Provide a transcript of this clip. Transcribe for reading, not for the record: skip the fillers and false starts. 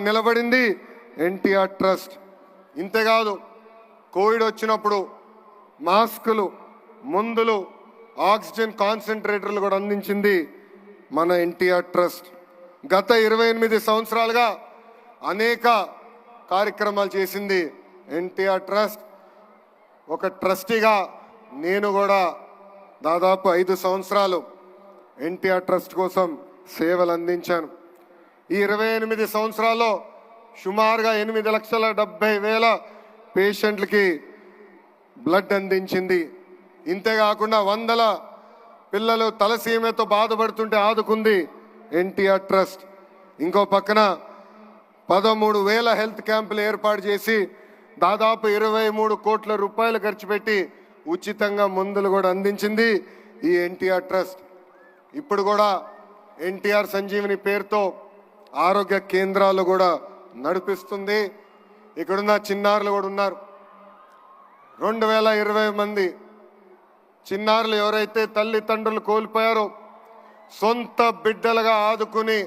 నిలబడింది NTR trust. ఇంతేకాదు, Covid వచ్చినప్పుడు మాస్కులు, మందులు, ఆక్సిజన్ కాన్సన్ట్రేటర్లు కూడా అందించింది మన ఎన్టీఆర్ ట్రస్ట్. గత 28 సంవత్సరాలుగా అనేక కార్యక్రమాలు చేసింది ఎన్టీఆర్ ట్రస్ట్. ఒక ట్రస్టీగా నేను కూడా దాదాపు 5 సంవత్సరాలు ఎన్టీఆర్ ట్రస్ట్ కోసం సేవలు అందించాను. ఈ 28 సంవత్సరాల్లో సుమారుగా 8,70,000 పేషెంట్లకి బ్లడ్ అందించింది. ఇంతేకాకుండా వందల పిల్లలు తలసీమతో బాధపడుతుంటే ఆదుకుంది ఎన్టీఆర్ ట్రస్ట్. ఇంకో పక్కన 13,000 హెల్త్ క్యాంపులు ఏర్పాటు చేసి దాదాపు 23 కోట్ల రూపాయలు ఖర్చు పెట్టి ఉచితంగా మందులు కూడా అందించింది ఈ ఎన్టీఆర్ ట్రస్ట్. ఇప్పుడు కూడా ఎన్టీఆర్ సంజీవని పేరుతో ఆరోగ్య కేంద్రాలు కూడా నడిపిస్తుంది. ఇక్కడున్న చిన్నారులు కూడా ఉన్నారు. 2020 మంది చిన్నారులు ఎవరైతే తల్లిదండ్రులు కోల్పోయారో సొంత బిడ్డలుగా ఆదుకుని